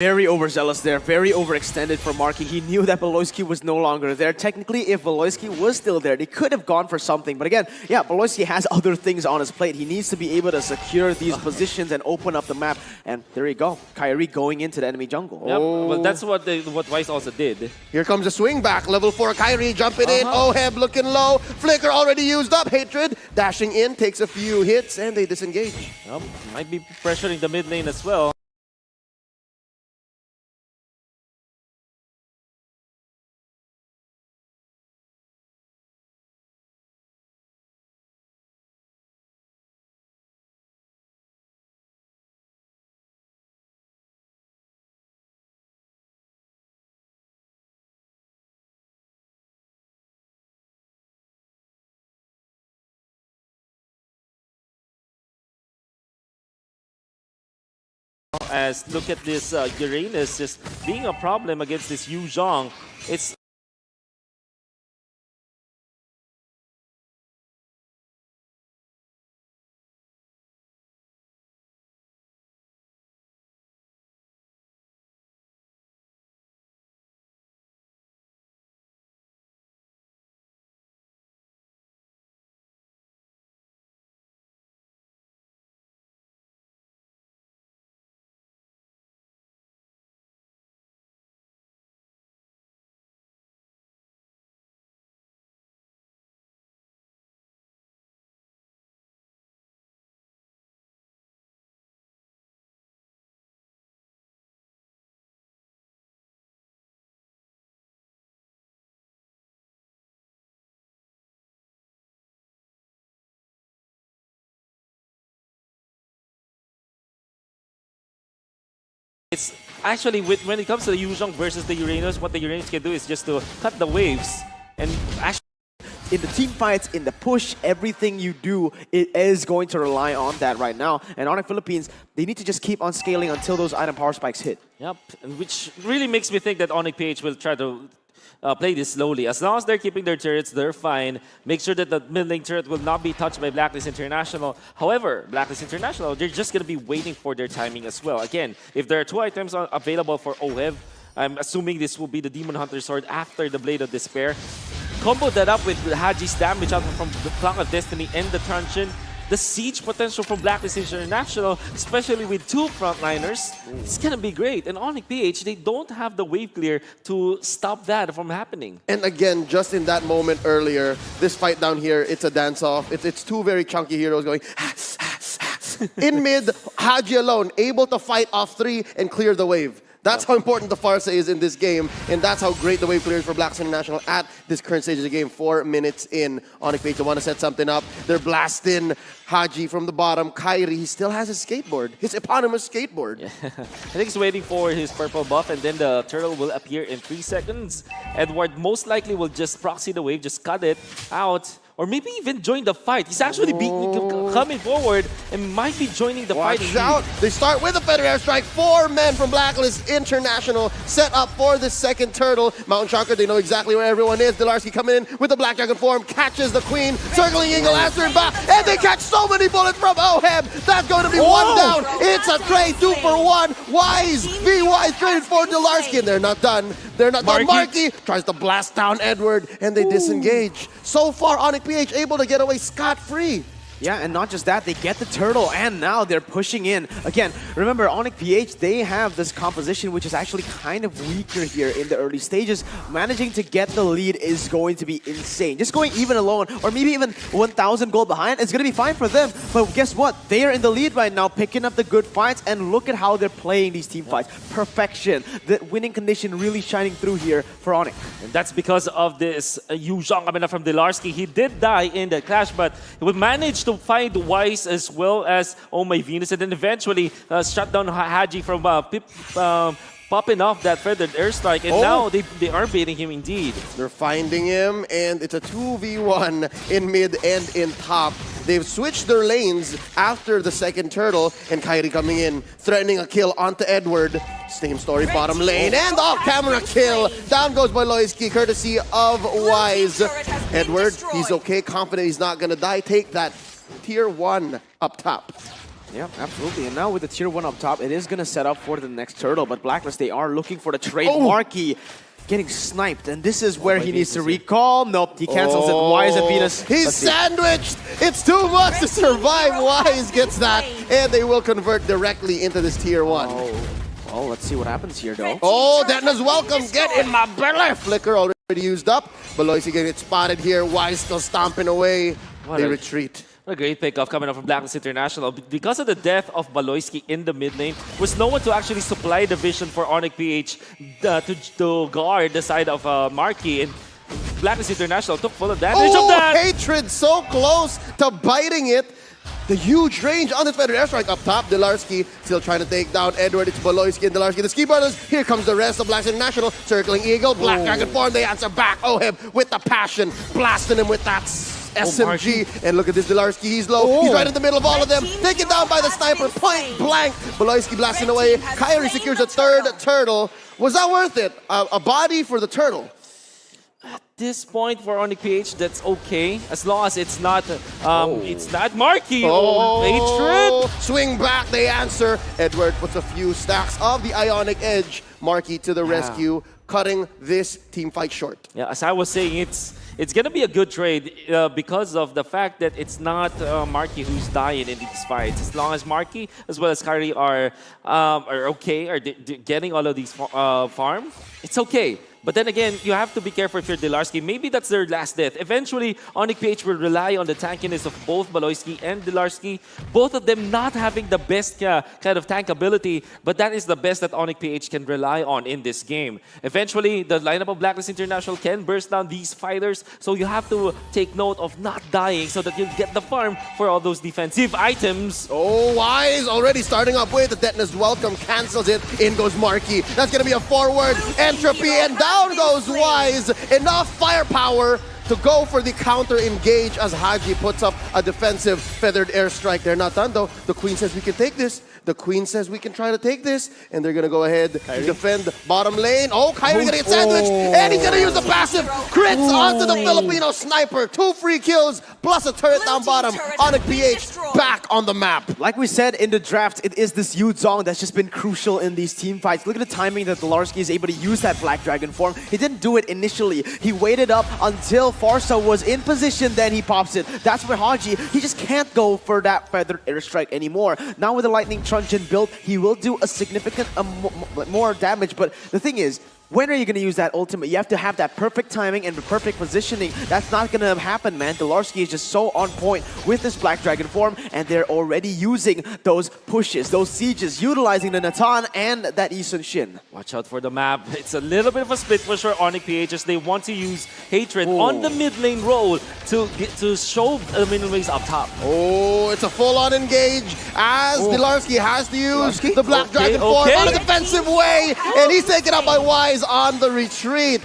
Very overzealous there, very overextended for Marky. He knew that Beloyski was no longer there. Technically, if Beloyski was still there, they could have gone for something. But again, yeah, Beloyski has other things on his plate. He needs to be able to secure these positions and open up the map. And there you go, Kyrie going into the enemy jungle. Yep. Well, that's what Wise also did. Here comes a swing back. Level 4, Kyrie jumping in. Oheb looking low. Flicker already used up. Hatred dashing in, takes a few hits, and they disengage. Yep. Might be pressuring the mid lane as well. As look at this Garena just being a problem against this Yu Zhong. It's actually when it comes to the Yu Zhong versus the Uranus, what the Uranus can do is just to cut the waves and actually. In the team fights, in the push, everything you do, it is going to rely on that right now. And Onyx Philippines, they need to just keep on scaling until those item power spikes hit. Yep, and which really makes me think that Onyx PH will try to play this slowly. As long as they're keeping their turrets, they're fine. Make sure that the mid-lane turret will not be touched by Blacklist International. However, Blacklist International, they're just going to be waiting for their timing as well. Again, if there are 2 items available for Ohev, I'm assuming this will be the Demon Hunter Sword after the Blade of Despair. Combo that up with Haji's damage out from the Clock of Destiny and the Truncheon. The siege potential from Blacklist International, especially with 2 frontliners, it's gonna be great. And Onyx PH, they don't have the wave clear to stop that from happening. And again, just in that moment earlier, this fight down here, it's a dance-off. It's 2 very chunky heroes going in mid, Haji alone, able to fight off 3 and clear the wave. That's how important the Farsa is in this game, and that's how great the wave clear is for Blacklist International at this current stage of the game. 4 minutes in. Onyx PH, they want to set something up. They're blasting Haji from the bottom. Kyrie, he still has his skateboard, his eponymous skateboard. Yeah. I think he's waiting for his purple buff, and then the turtle will appear in 3 seconds. Edward most likely will just proxy the wave, just cut it out. Or maybe even join the fight. He's actually coming forward and might be joining the fight. Watch out! They start with a Feather Airstrike. 4 men from Blacklist International set up for the second turtle. Mountain Chakra, they know exactly where everyone is. Delarski coming in with the Black Dragon form, catches the Queen, circling Eagle, Aster and back, and they catch so many bullets from Oheb. That's going to be 1 down. It's a trade, 2 for 1. Wise, be Wise traded for Delarski, and they're not done. They're not done. Marky tries to blast down Edward, and they disengage. So far, Onyx PH able to get away scot-free. Yeah, and not just that, they get the turtle, and now they're pushing in. Again, remember, Onyx PH, they have this composition which is actually kind of weaker here in the early stages. Managing to get the lead is going to be insane. Just going even alone, or maybe even 1,000 gold behind, is going to be fine for them. But guess what? They are in the lead right now, picking up the good fights, and look at how they're playing these team fights. Perfection. The winning condition really shining through here for Onyx. And that's because of this Yu Zhong coming up from Delarski. He did die in the clash, but he would manage to find Wise as well as Oh My Venus, and then eventually shut down Haji from popping off that feathered airstrike, and now they are beating him indeed. They're finding him, and it's a 2v1 in mid and in top. They've switched their lanes after the second turtle, and Kyrie coming in, threatening a kill onto Edward. Same story, bottom lane, and off-camera kill. Down goes Beloyski, courtesy of Wise. Edward, he's okay, confident he's not gonna die. Take that. Tier 1 up top. Yeah, absolutely. And now with the tier 1 up top, it is going to set up for the next turtle. But Blacklist, they are looking for the trade. Marky getting sniped. And this is where he needs to recall. Nope, he cancels it. Wise and Venus. He's sandwiched. It's too much to survive. Wise gets that. And they will convert directly into this tier 1. Oh, let's see what happens here, though. Oh, Detna's welcome. Get in my belly. Flicker already used up. Baloyski getting spotted here. Wise still stomping away. They retreat. What a great pickoff coming up from Blacklist International. Because of the death of Baloyski in the mid lane, was no one to actually supply the vision for Onyx PH to guard the side of Marky. And Blacklist International took full advantage of that. Hatred so close to biting it. The huge range on this feathered airstrike up top. Delarski still trying to take down Edward. It's Baloyski and Delarski. The Ski Brothers. Here comes the rest of Blacklist International. Circling Eagle. Black Dragon form. They answer back. Oh, him with the passion. Blasting him with that SMG. And look at this Delarski. He's low. He's right in the middle of all of them. Taken down by the sniper. Point blank. Baloyski blasting away. Kyrie secures a third turtle. Was that worth it? A body for the turtle. At this point for Onyx PH, that's okay as long as it's not Marky. Hatred. Swing back, they answer. Edward puts a few stacks of the Ionic Edge. Marky to the rescue, cutting this team fight short. Yeah, as I was saying, it's gonna be a good trade because of the fact that it's not Marky who's dying in these fights. As long as Marky as well as Kyrie are okay, are getting all of these farm, it's okay. But then again, you have to be careful if you're Delarski. Maybe that's their last death. Eventually, Onyx PH will rely on the tankiness of both Baloyski and Delarski. Both of them not having the best kind of tank ability, but that is the best that Onyx PH can rely on in this game. Eventually, the lineup of Blacklist International can burst down these fighters, so you have to take note of not dying so that you'll get the farm for all those defensive items. Oh, Wise already starting up with the Detna's welcome, cancels it. In goes Marky. That's going to be a forward entropy, and down goes Wise. Enough firepower to go for the counter engage as Haji puts up a defensive feathered airstrike. They're not done though. The Queen says we can take this. The Queen says we can try to take this. And they're going to go ahead and defend bottom lane. Oh, Kyrie going to get sandwiched. And he's going to use the passive. Crits onto the Filipino sniper. 2 free kills plus a turret down bottom. Onyx PH back on the map. Like we said in the draft, it is this Yu Zhong that's just been crucial in these team fights. Look at the timing that Delarski is able to use that Black Dragon form. He didn't do it initially. He waited up until Farsa was in position, then he pops it. That's where Haji, he just can't go for that feathered airstrike anymore. Now with the Lightning Truncheon build, he will do a significant more damage, but the thing is, when are you going to use that ultimate? You have to have that perfect timing and the perfect positioning. That's not going to happen, man. Delarski is just so on point with this Black Dragon form, and they're already using those pushes, those sieges, utilizing the Natan and that Isun Shin. Watch out for the map. It's a little bit of a split push for Onyx PH as they want to use Hatred on the mid lane role to show the minion waves up top. Oh, it's a full-on engage as Delarski has to use the Black Dragon form on a defensive way, and he's taken out by Wise on the retreat.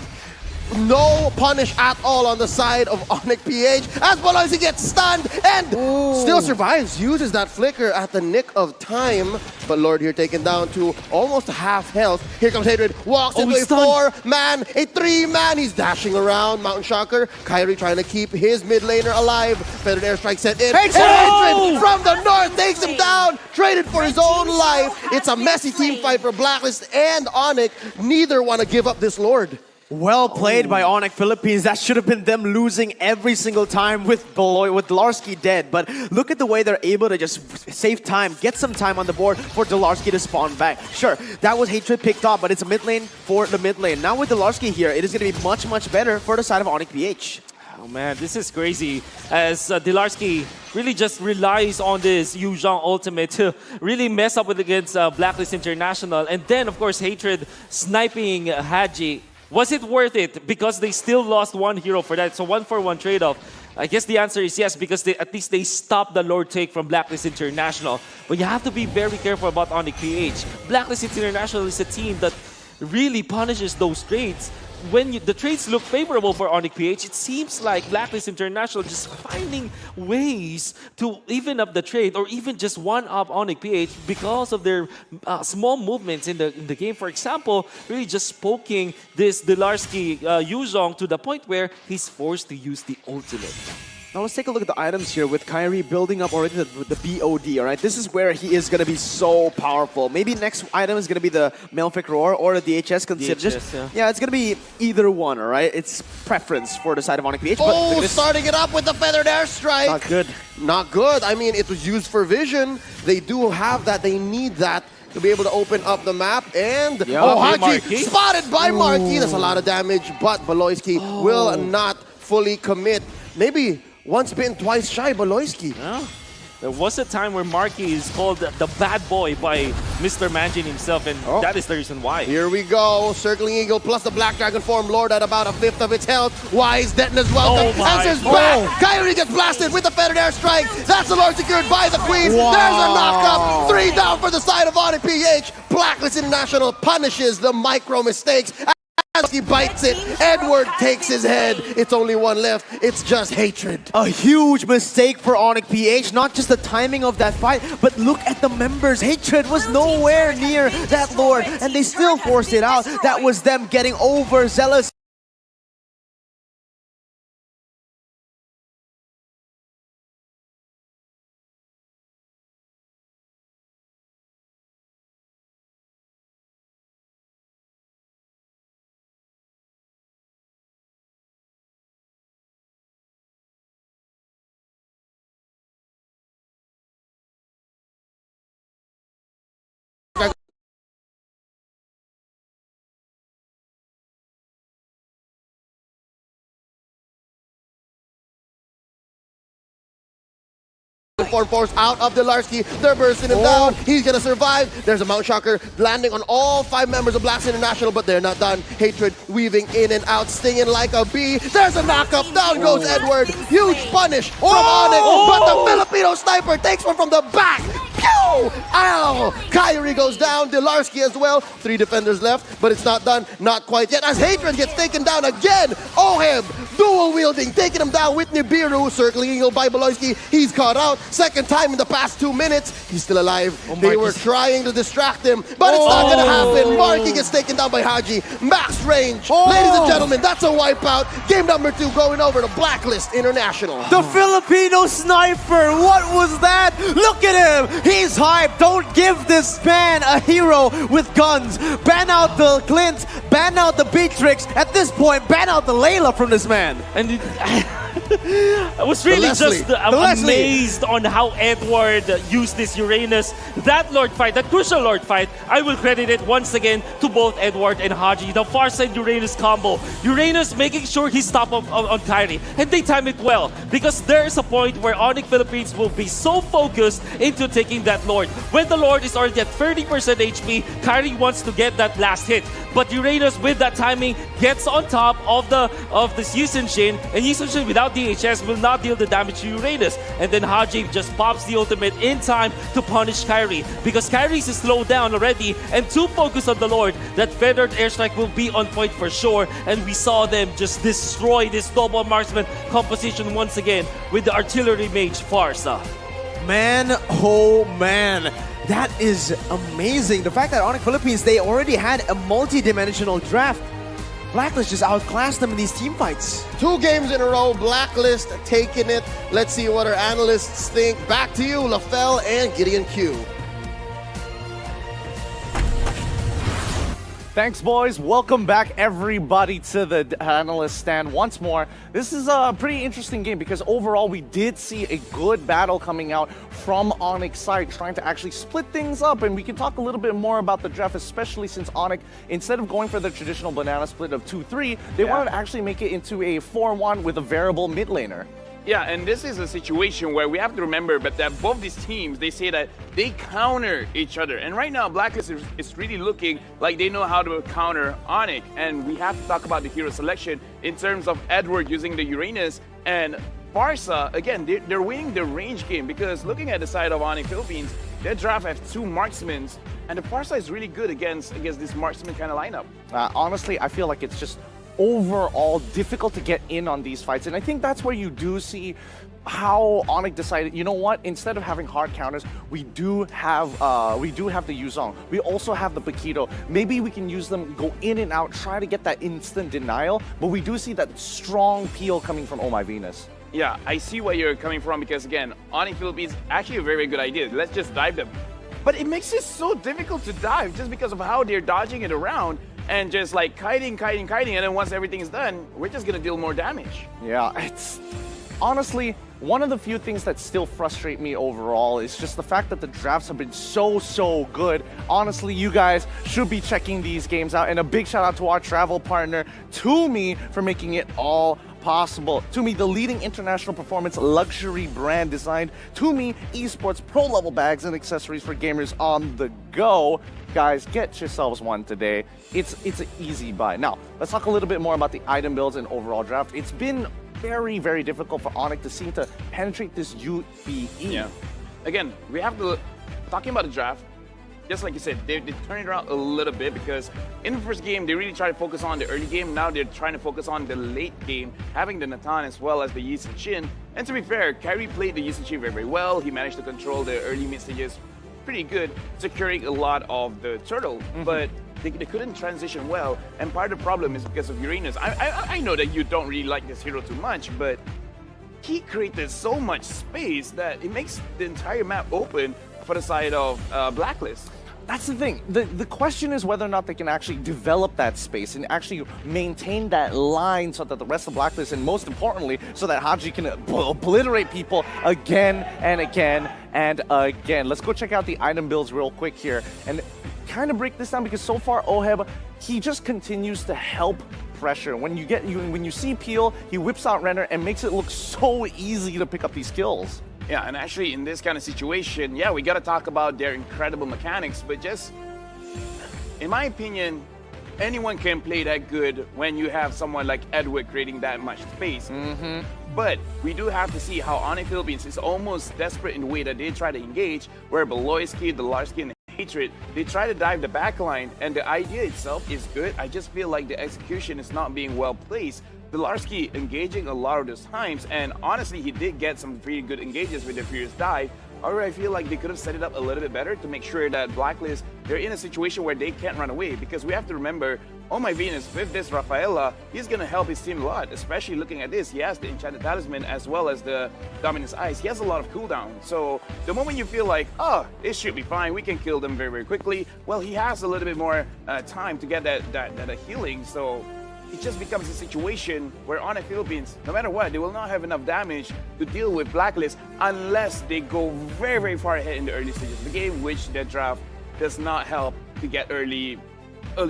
No punish at all on the side of Onyx PH as Baloyski gets stunned and still survives. Uses that flicker at the nick of time. But Lord here taken down to almost half health. Here comes Hatred. Walks into a 4-man, a 3-man. He's dashing around. Mountain Shocker. Kyrie trying to keep his mid laner alive. Feathered airstrike set in. Hatred from the north takes him down. Traded for his own life. It's a messy team fight for Blacklist and Onyx. Neither want to give up this Lord. Well played by Onyx Philippines. That should have been them losing every single time with Delarski dead. But look at the way they're able to just save time, get some time on the board for Delarski to spawn back. Sure, that was Hatred picked up, but it's a mid lane for the mid lane. Now with Delarski here, it is going to be much, much better for the side of Onyx PH. Oh man, this is crazy as Delarski really just relies on this Yu Zhong ultimate to really mess up with against Blacklist International. And then, of course, Hatred sniping Haji. Was it worth it? Because they still lost one hero for that. So 1-for-1 trade-off. I guess the answer is yes, because at least they stopped the Lord take from Blacklist International. But you have to be very careful about Onyx PH. Blacklist International is a team that really punishes those trades. When the trades look favorable for Onyx PH, it seems like Blacklist International just finding ways to even up the trade or even just one-up Onyx PH because of their small movements in the game. For example, really just poking this Delarski Yu Zhong to the point where he's forced to use the ultimate. Now let's take a look at the items here with Kyrie building up already the BOD, all right? This is where he is going to be so powerful. Maybe next item is going to be the Malefic Roar or the DHS. Yeah, it's going to be either one, all right? It's preference for the side of Onyx PH. Oh, starting it up with the feathered airstrike. Not good. Not good. I mean, it was used for vision. They do have that. They need that to be able to open up the map. And Haji spotted by Marky. That's a lot of damage, but Baloyski will not fully commit. Maybe once bitten, twice shy, Baloyski. Yeah. There was a time where Marky is called the bad boy by Mr. Manjin himself, and that is the reason why. Here we go. Circling Eagle plus the Black Dragon form Lord at about a fifth of its health. Wise Detona's welcome. Answers back. Kyrie gets blasted with the feathered airstrike. That's the Lord secured by the Queen. Wow. There's a knockup. 3 down for the side of Onyx PH. Blacklist International punishes the micro mistakes. As he bites it, Edward takes his head. It's only one left. It's just hatred. A huge mistake for Onyx PH. Not just the timing of that fight, but look at the members. Hatred was nowhere near that Lord, and they still forced it out. That was them getting overzealous. Force out of Delarski. They're bursting him down. He's gonna survive. There's a Mount Shocker landing on all 5 members of Blacks International, but they're not done. Hatred weaving in and out, stinging like a bee. There's a knockup. Down goes Edward. Huge punish from Onyx, but the Filipino sniper takes one from the back. Pew! Ow! Kyrie goes down. Delarski as well. 3 defenders left, but it's not done. Not quite yet. As Hatred gets taken down again. Oheb, dual wielding, taking him down with Nibiru. Circling Eagle by Baloyski. He's caught out. Second time in the past 2 minutes. He's still alive. They were trying to distract him, but it's not gonna happen. Marky gets taken down by Haji. Max range. Ladies and gentlemen, that's a wipeout. Game number 2 going over to Blacklist International. The Filipino sniper, what was that? Look at him, he's hyped. Don't give this man a hero with guns. Ban out the Clint, ban out the Beatrix. At this point, ban out the Layla from this man. And I was really just amazed on how Edward used this Uranus. That Lord fight, that crucial Lord fight, I will credit it once again to both Edward and Haji. The far side Uranus combo. Uranus making sure he's top on Kyrie. And they time it well, because there's a point where Onyx Philippines will be so focused into taking that Lord. When the Lord is already at 30% HP, Kyrie wants to get that last hit. But Uranus with that timing gets on top of this Yusun Shin, and Yusun Shin without DHS will not deal the damage to Uranus. And then Haji just pops the ultimate in time to punish Kyrie, because Kyrie is slowed down already and too focused on the Lord. That feathered airstrike will be on point for sure, and we saw them just destroy this double marksman composition once again with the artillery mage Farsa. Man, oh man. That is amazing. The fact that Onyx Philippines, they already had a multi-dimensional draft. Blacklist just outclassed them in these team fights. 2 games in a row, Blacklist taking it. Let's see what our analysts think. Back to you, LaFell and Gideon Q. Thanks, boys. Welcome back, everybody, to the analyst stand once more. This is a pretty interesting game because overall we did see a good battle coming out from Onyx side, trying to actually split things up, and we can talk a little bit more about the draft, especially since Onyx, instead of going for the traditional banana split of 2-3, they wanted to actually make it into a 4-1 with a variable mid laner. Yeah, and this is a situation where we have to remember that both these teams, they say that they counter each other. And right now, Blacklist is really looking like they know how to counter Onyx. And we have to talk about the hero selection in terms of Edward using the Uranus and Farsa. Again, they're winning the range game, because looking at the side of Onyx Philippines, their draft has 2 marksmen, and the Farsa is really good against this marksman kind of lineup. Honestly, I feel like it's just overall difficult to get in on these fights, and I think that's where you do see how Onyx decided, you know what, instead of having hard counters, we do have the Yuzong. We also have the Paquito. Maybe we can use them, go in and out, try to get that instant denial, but we do see that strong peel coming from Oh My Venus. Yeah, I see where you're coming from because again, Onyx Philippines actually a very good idea. Let's just dive them. But it makes it so difficult to dive just because of how they're dodging it around and just like kiting, and then once everything is done, we're just gonna deal more damage. Yeah, it's honestly one of the few things that still frustrate me overall is just the fact that the drafts have been so good. Honestly, you guys should be checking these games out, and a big shout out to our travel partner, Tumi, for making it all possible. Tumi, the leading international performance luxury brand, designed Tumi Esports pro level bags and accessories for gamers on the go. Guys, get yourselves one today. It's an easy buy. Now, let's talk a little bit more about the item builds and overall draft. It's been very difficult for Onyx to seem to penetrate this UBE. Yeah. Again, we have to, talking about the draft, just like you said, they turn it around a little bit because in the first game, they really try to focus on the early game. Now they're trying to focus on the late game, having the Natan as well as the Yi Chin. And to be fair, Kyrie played the Yi Chin very well. He managed to control the early mid stages pretty good, securing a lot of the turtle, but they couldn't transition well. And part of the problem is because of Uranus. I know that you don't really like this hero too much, but he created so much space that it makes the entire map open for the side of Blacklist. That's the thing. The question is whether or not they can actually develop that space and actually maintain that line so that the rest of Blacklist, and most importantly, so that Haji can obliterate people again and again and again. Let's go check out the item builds real quick here and kind of break this down, because so far Oheb, he just continues to help pressure. When you see Peel, he whips out Renner and makes it look so easy to pick up these kills. Yeah, and actually in this kind of situation, yeah, we got to talk about their incredible mechanics, but just, in my opinion, anyone can play that good when you have someone like Edward creating that much space. But we do have to see how Onyx Philippines is almost desperate in the way that they try to engage, where Beloyski, the Larsky, and Hatred, they try to dive the backline, and the idea itself is good. I just feel like the execution is not being well placed. Bilarski engaging a lot of those times, and honestly, he did get some pretty good engages with the Furious Dive. However, I feel like they could have set it up a little bit better to make sure that Blacklist, they're in a situation where they can't run away, because we have to remember, oh my Venus, with this Rafaela, he's going to help his team a lot, especially looking at this. He has the Enchanted Talisman as well as the Dominance Ice. He has a lot of cooldown. So the moment you feel like, oh, this should be fine, we can kill them very quickly, well, he has a little bit more time to get that healing. So it just becomes a situation where Onyx Philippines, no matter what, they will not have enough damage to deal with Blacklist unless they go very far ahead in the early stages of the game, which their draft does not help to get early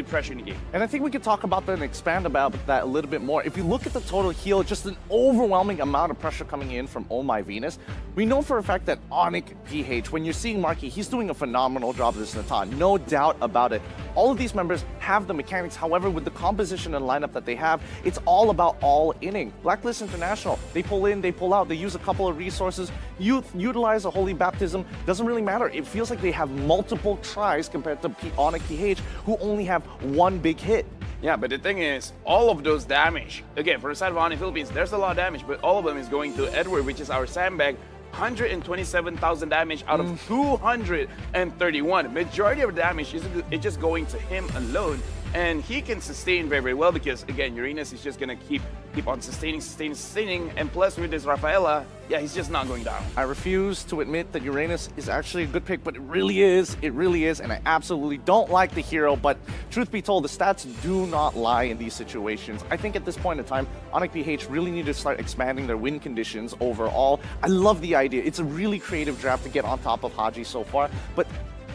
pressure in the game. And I think we could talk about that and expand about that a little bit more. If you look at the total heal, just an overwhelming amount of pressure coming in from Oh My Venus. We know for a fact that Onyx PH, when you're seeing Marky, he's doing a phenomenal job this Natan, no doubt about it. All of these members have the mechanics, however, with the composition and lineup that they have, it's all about all inning. Blacklist International, they pull in, they pull out, they use a couple of resources, utilize a Holy Baptism, doesn't really matter. It feels like they have multiple tries compared to Onyx PH, who only have one big hit. Yeah, but the thing is, all of those damage, again, for the side of Onyx Philippines, there's a lot of damage, but all of them is going to Edward, which is our sandbag. 127,000 damage out of 231. Majority of the damage is just going to him alone, and he can sustain very well because, again, Uranus is just gonna keep on sustaining, and plus with this Rafaela, yeah, he's just not going down. I refuse to admit that Uranus is actually a good pick, but it really is, and I absolutely don't like the hero, but truth be told, the stats do not lie in these situations. I think at this point in time, Onyx PH really need to start expanding their win conditions overall. I love the idea. It's a really creative draft to get on top of Haji so far, but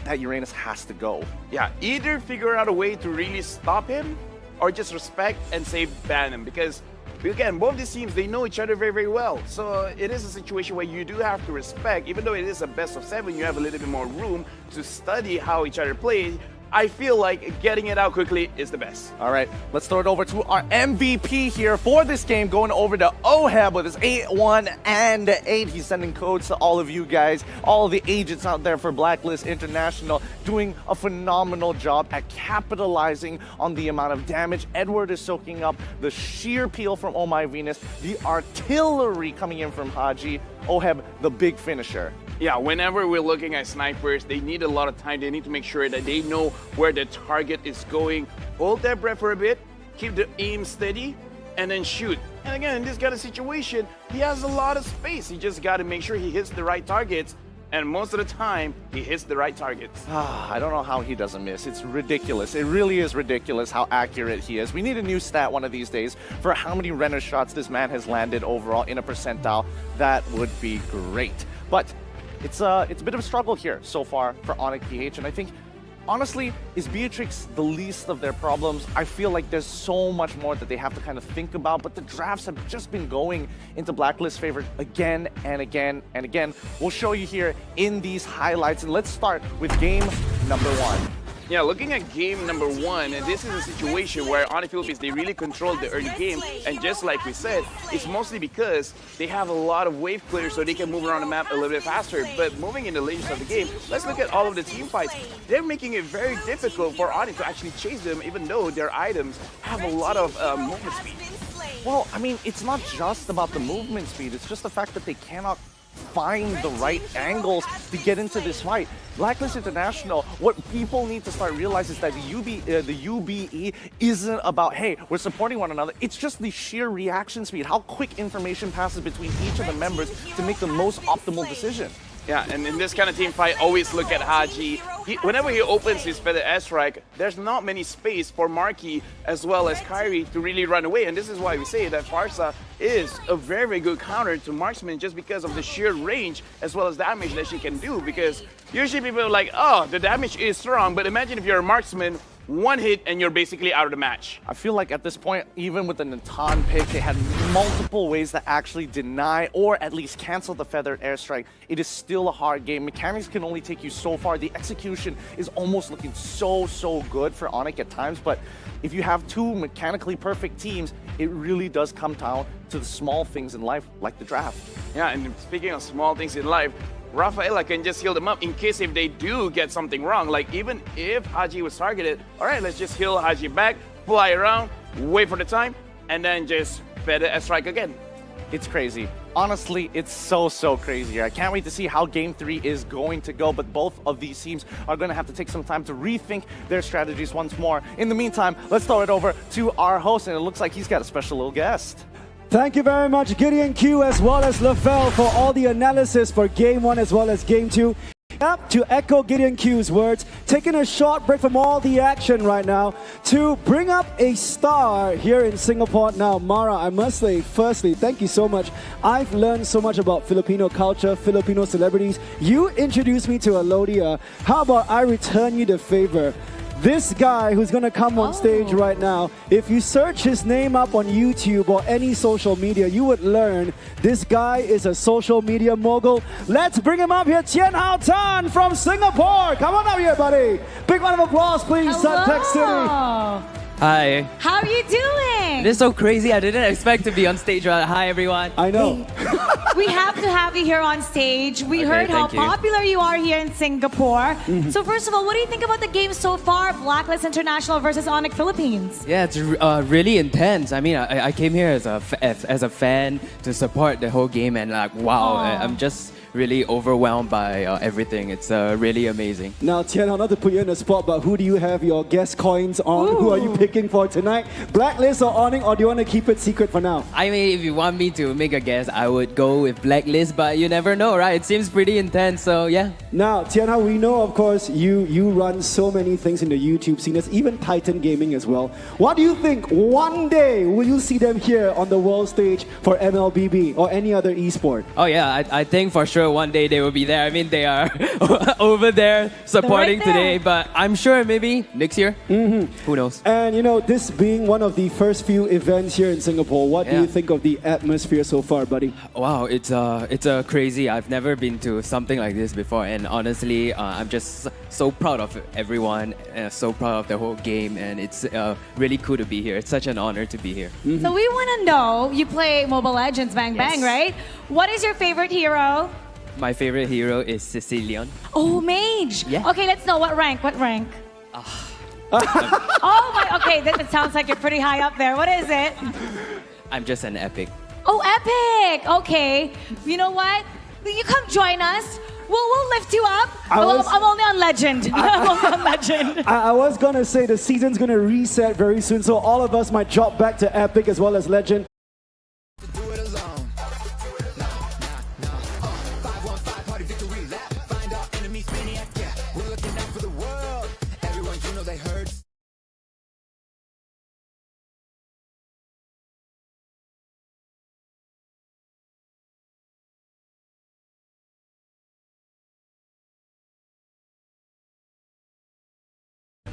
that Uranus has to go. Yeah, either figure out a way to really stop him or just respect and say ban him, because again, both these teams, they know each other very well. So it is a situation where you do have to respect, even though it is a best of 7, you have a little bit more room to study how each other play. I feel like getting it out quickly is the best. All right, let's throw it over to our MVP here for this game, going over to Oheb with his 8-1 and 8. He's sending codes to all of you guys, all of the agents out there for Blacklist International, doing a phenomenal job at capitalizing on the amount of damage Edward is soaking up, the sheer peel from Oh My Venus, the artillery coming in from Haji. Oheb, the big finisher. Yeah, whenever we're looking at snipers, they need a lot of time. They need to make sure that they know where the target is going. Hold their breath for a bit, keep the aim steady, and then shoot. And again, in this kind of situation, he has a lot of space. He just got to make sure he hits the right targets. And most of the time, he hits the right targets. I don't know how he doesn't miss. It's ridiculous. It really is ridiculous how accurate he is. We need a new stat one of these days for how many Renner shots this man has landed overall in a percentile. That would be great. But it's a bit of a struggle here so far for Onyx PH, and I think honestly, is Beatrix the least of their problems? I feel like there's so much more that they have to kind of think about, but the drafts have just been going into Blacklist's favor again and again and again. We'll show you here in these highlights, and let's start with game number 1. Yeah, looking at game number 1, and this is a situation where Onyx Philippines, they really controlled the early game, and just like we said, it's mostly because they have a lot of wave clears so they can move around the map a little bit faster. But moving in the latest of the game, let's look at all of the team fights. They're making it very difficult for Onyx to actually chase them, even though their items have a lot of movement speed. Well, I mean, it's not just about the movement speed, it's just the fact that they cannot find the right angles to get into this fight. Blacklist International, what people need to start realizing is that the UBE isn't about, hey, we're supporting one another. It's just the sheer reaction speed, how quick information passes between each of the members to make the most optimal decision. Yeah, and in this kind of team fight, always look at Haji. Whenever he opens his feather airstrike, there's not many space for Marky as well as Kyrie to really run away. And this is why we say that Farsa is a very, very good counter to Marksman just because of the sheer range as well as damage that she can do. Because usually people are like, oh, the damage is strong, but imagine if you're a Marksman, one hit and you're basically out of the match. I feel like at this point, even with the Natan pick, they had multiple ways to actually deny or at least cancel the feathered airstrike. It is still a hard game. Mechanics can only take you so far. The execution is almost looking so good for Onyx at times, but if you have two mechanically perfect teams, it really does come down to the small things in life, like the draft. Yeah, and speaking of small things in life, Rafaela can just heal them up in case if they do get something wrong. Like even if Haji was targeted, all right, let's just heal Haji back, fly around, wait for the time, and then just feather a strike again. It's crazy. Honestly, it's so crazy. I can't wait to see how Game 3 is going to go, but both of these teams are going to have to take some time to rethink their strategies once more. In the meantime, let's throw it over to our host, and it looks like he's got a special little guest. Thank you very much, Gideon Q as well as LaFell for all the analysis for Game 1 as well as Game 2. Up to echo Gideon Q's words, taking a short break from all the action right now to bring up a star here in Singapore. Now, Mara, I must say, firstly, thank you so much. I've learned so much about Filipino culture, Filipino celebrities. You introduced me to Alodia. How about I return you the favor? This guy who's going to come on stage right now, if you search his name up on YouTube or any social media, you would learn this guy is a social media mogul. Let's bring him up here, Tien Hao Tan from Singapore. Come on up here, buddy. Big round of applause, please, Suntec City. Hi. How are you doing? This is so crazy. I didn't expect to be on stage. Hi, everyone. I know. We have to have you here on stage. We heard how popular you are here in Singapore. So first of all, what do you think about the game so far? Blacklist International versus Onyx Philippines. Yeah, it's really intense. I mean, I came here as a fan to support the whole game, and like, wow, I'm just really overwhelmed by everything. It's really amazing. Now, Tien, not to put you in the spot, but who do you have your guest coins on? Ooh. Who are you picking for tonight? Blacklist or Onyx, or do you want to keep it secret for now? I mean, if you want me to make a guess, I would go with Blacklist, but you never know, right? It seems pretty intense, so yeah. Now, Tien, we know, of course, you run so many things in the YouTube scene, there's even Titan Gaming as well. What do you think one day will you see them here on the world stage for MLBB or any other esport? Oh yeah, I think for sure one day they will be there. I mean, they are over there supporting today, but I'm sure maybe next year. Who knows? And you know, this being one of the first few events here in Singapore, what do you think of the atmosphere so far, buddy? Wow, it's crazy. I've never been to something like this before, and honestly, I'm just so proud of everyone, so proud of the whole game, and it's really cool to be here. It's such an honor to be here. So we want to know, you play Mobile Legends, Bang Bang, right? What is your favorite hero? My favorite hero is Sicilian. Oh, mage. Yeah. Okay, let's know what rank. Oh my, okay, that sounds like you're pretty high up there. What is it? I'm just an epic. Oh, epic. Okay. You know what? You come join us. we'll lift you up. I'm only on Legend. I'm only on Legend. I was gonna say the season's gonna reset very soon, so all of us might drop back to Epic as well as Legend.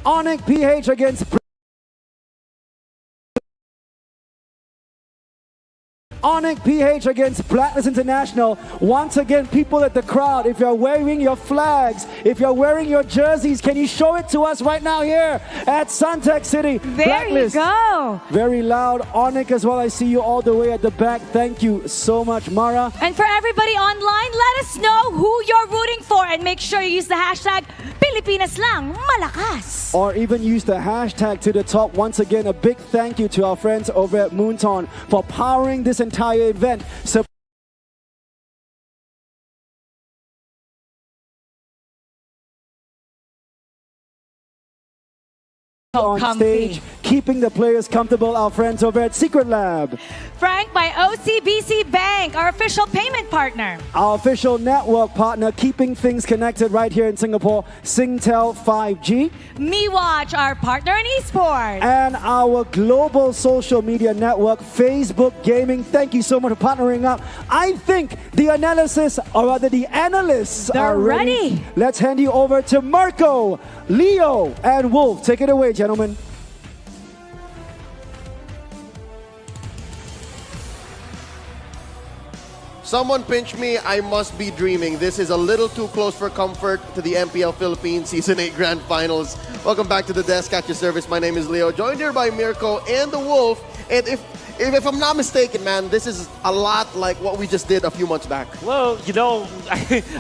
Onyx PH against Onyx PH against Blacklist International. Once again, people at the crowd, if you're wearing your flags, if you're wearing your jerseys, can you show it to us right now here at Suntec City? There Blacklist. you go. Very loud. Onyx as well. I see you all the way at the back. Thank you so much, Mara. And for everybody online, let us know who you're rooting for and make sure you use the hashtag Pilipinas lang malakas. Or even use the hashtag to the top. Once again, a big thank you to our friends over at Moonton for powering this entire event. So on stage, keeping the players comfortable, our friends over at Secret Lab. Frank by OCBC Bank, our official payment partner. Our official network partner, keeping things connected right here in Singapore, Singtel 5G. MeWatch, our partner in esports. And our global social media network, Facebook Gaming. Thank you so much for partnering up. I think the analysis, or rather the analysts are ready. Let's hand you over to Marco, Leo, and Wolf. Take it away, gentlemen. Someone pinch me, I must be dreaming. This is a little too close for comfort to the MPL Philippines Season 8 Grand Finals. Welcome back to the desk at your service. My name is Leo, joined here by Mirko and the Wolf. And if I'm not mistaken, man, this is a lot like what we just did a few months back. Well, you know,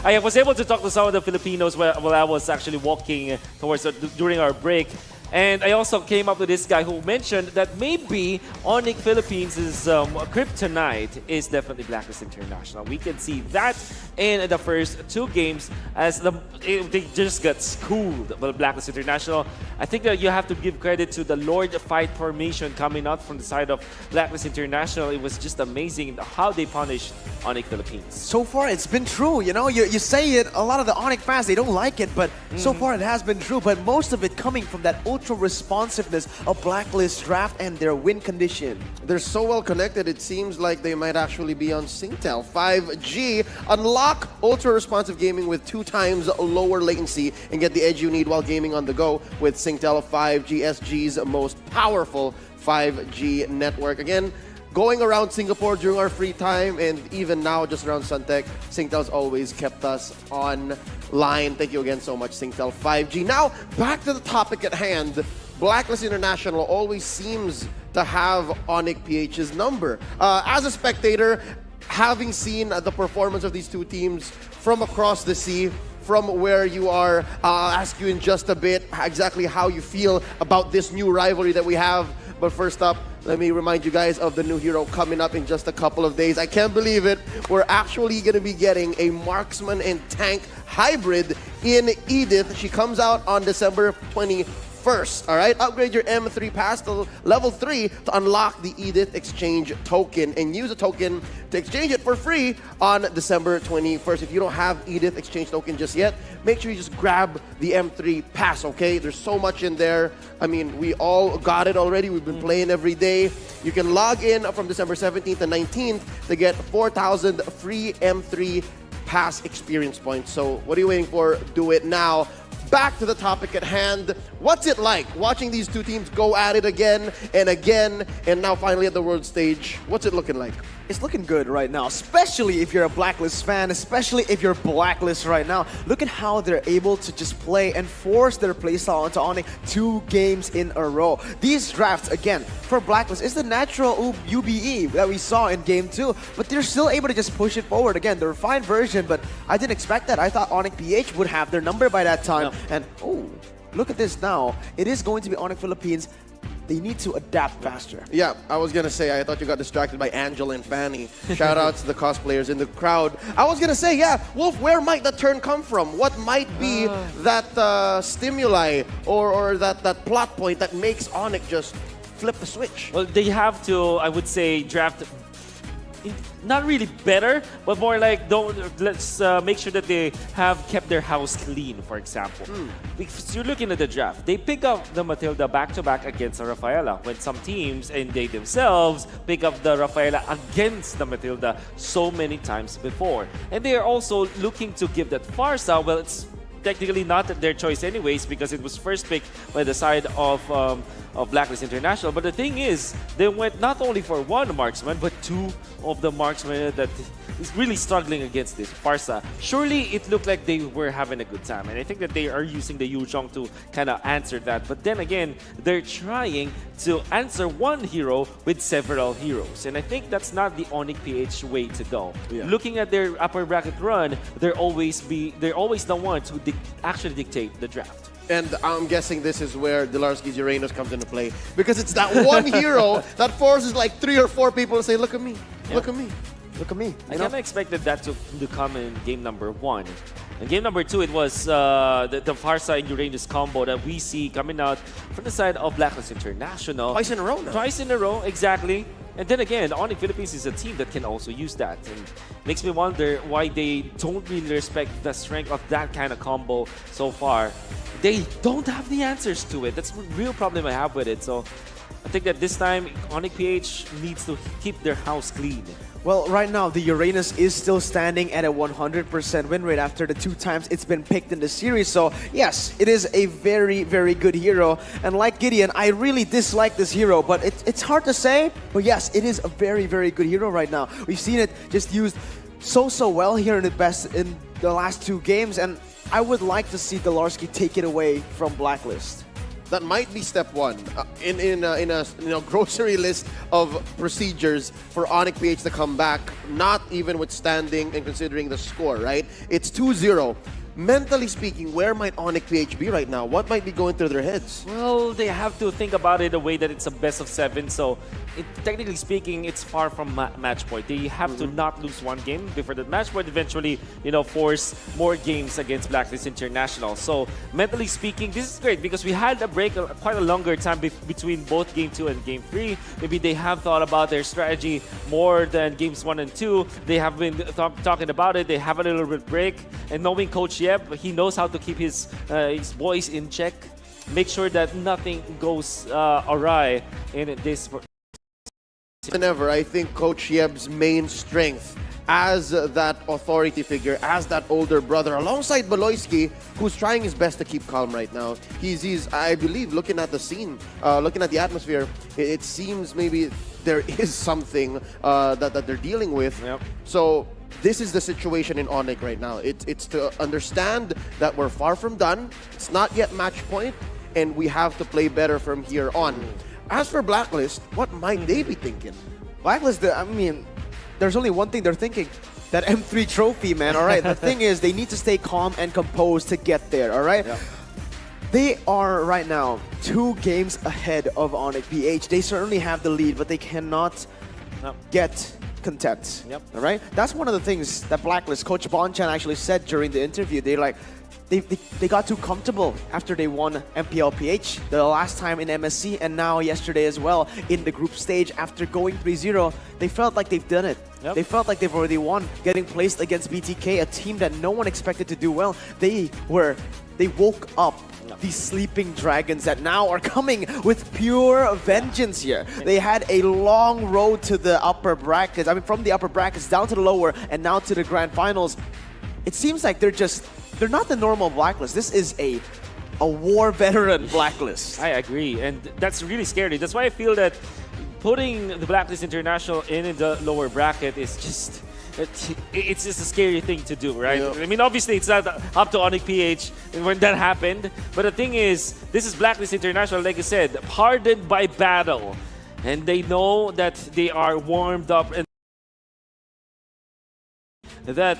I was able to talk to some of the Filipinos while I was actually walking towards during our break. And I also came up with this guy who mentioned that maybe Onyx Philippines' kryptonite is definitely Blacklist International. We can see that in the first two games as they just got schooled by Blacklist International. I think that you have to give credit to the Lord Fight formation coming out from the side of Blacklist International. It was just amazing how they punished Onyx Philippines. So far, it's been true. You know, you say it, a lot of the Onyx fans, they don't like it, but so far it has been true. But most of it coming from that ultra responsiveness of Blacklist draft and their win condition. They're so well connected, it seems like they might actually be on Singtel 5G. Unlock ultra responsive gaming with 2 times lower latency and get the edge you need while gaming on the go with Singtel 5G, SG's most powerful 5G network. Again, going around Singapore during our free time and even now just around Suntec, Singtel's always kept us online. Thank you again so much, Singtel 5G. Now, back to the topic at hand. Blacklist International always seems to have Onyx PH's number. As a spectator, having seen the performance of these two teams from across the sea, from where you are, I'll ask you in just a bit exactly how you feel about this new rivalry that we have. But first up, let me remind you guys of the new hero coming up in just a couple of days. I can't believe it. We're actually going to be getting a marksman and tank hybrid in Edith. She comes out on December 21st. All right, upgrade your M3 pass to level 3 to unlock the Edith exchange token and use a token to exchange it for free on December 21st. If you don't have Edith exchange token just yet, make sure you just grab the M3 pass, okay? There's so much in there. I mean, we all got it already. We've been playing every day. You can log in from December 17th and 19th to get 4,000 free M3 pass experience points. So what are you waiting for? Do it now. Back to the topic at hand. What's it like watching these two teams go at it again and again, and now finally at the world stage? What's it looking like? It's looking good right now, especially if you're a Blacklist fan, especially if you're Blacklist right now. Look at how they're able to just play and force their playstyle onto Onyx 2 games in a row. These drafts, again, for Blacklist, is the natural UBE that we saw in Game 2, but they're still able to just push it forward. Again, the refined version, but I didn't expect that. I thought Onyx PH would have their number by that time. No. And, oh, look at this now. It is going to be Onyx Philippines they need to adapt faster. Yeah, I was gonna say, I thought you got distracted by Angela and Fanny. Shout out to the cosplayers in the crowd. I was gonna say, yeah, Wolf, where might the turn come from? What might be that stimuli or that plot point that makes Onyx just flip the switch? Well, they have to, I would say, draft not really better, but more like let's make sure that they have kept their house clean, for example. Because you're looking at the draft, they pick up the Matilda back-to-back against the Rafaela, when some teams and they themselves pick up the Rafaela against the Matilda so many times before. And they are also looking to give that Farsa, well, it's technically not their choice anyways because it was first picked by the side of Blacklist International. But the thing is, they went not only for one marksman, but two of the marksmen that is really struggling against this Farsa. Surely it looked like they were having a good time, and I think that they are using the Yuzhong to kind of answer that. But then again, they're trying to answer one hero with several heroes, and I think that's not the Onyx PH way to go. Looking at their upper bracket run, they're always the ones who actually dictate the draft. And I'm guessing this is where Delarski's Uranus comes into play. Because it's that one hero that forces like 3 or 4 people to say, look at me, look at me, look at me. I kind of expected that to come in game number 1. In game number 2, it was the Farsa and Uranus combo that we see coming out from the side of Blacklist International. Twice in a row now. Twice in a row, exactly. And then again, Onyx Philippines is a team that can also use that. And makes me wonder why they don't really respect the strength of that kind of combo so far. They don't have the answers to it. That's the real problem I have with it. So I think that this time, Onyx PH needs to keep their house clean. Well, right now, the Uranus is still standing at a 100% win rate after the 2 times it's been picked in the series. So, yes, it is a very, very good hero. And like Gideon, I really dislike this hero, but it's hard to say. But yes, it is a very, very good hero right now. We've seen it just used so well here in the last 2 games. And I would like to see Delarski take it away from Blacklist. That might be step 1 in a grocery list of procedures for Onyx PH to come back, not even withstanding and considering the score, right? It's 2-0. Mentally speaking, where might Onyx PH be right now? What might be going through their heads? Well, they have to think about it in a way that it's a best of 7. So, technically speaking, it's far from match point. They have to not lose 1 game before that match point. Eventually, force more games against Blacklist International. So, mentally speaking, this is great because we had a break, quite a longer time between both Game 2 and Game 3. Maybe they have thought about their strategy more than Games 1 and 2. They have been talking about it. They have a little bit break. And knowing Coach Yep, he knows how to keep his boys in check. Make sure that nothing goes awry in this. Than ever, I think Coach Yeb's main strength as that authority figure, as that older brother, alongside Baloyski, who's trying his best to keep calm right now. He's I believe, looking at the scene, looking at the atmosphere, it seems maybe there is something that they're dealing with. Yep. So this is the situation in Onyx right now. It's to understand that we're far from done. It's not yet match point, and we have to play better from here on. As for Blacklist, what might they be thinking? Blacklist, I mean, there's only one thing they're thinking. That M3 trophy, man, all right? The thing is, they need to stay calm and composed to get there, all right? Yeah. They are right now 2 games ahead of Onyx PH. They certainly have the lead, but they cannot get content. Yep. All right? That's one of the things that Blacklist, Coach Bonchan actually said during the interview. They got too comfortable after they won MPLPH the last time in MSC, and now yesterday as well in the group stage after going 3-0. They felt like they've done it. Yep. They felt like they've already won, getting placed against BTK, a team that no one expected to do well. They woke up these sleeping dragons that now are coming with pure vengeance here. They had a long road to the upper brackets. I mean, from the upper brackets down to the lower and now to the grand finals. It seems like they're not the normal Blacklist. This is a war veteran Blacklist. I agree, and that's really scary. That's why I feel that putting the Blacklist International in the lower bracket is just... It's just a scary thing to do, right? Yeah. I mean, obviously, it's not up to Onyx PH when that happened. But the thing is, this is Blacklist International, like I said, hardened by battle. And they know that they are warmed up and that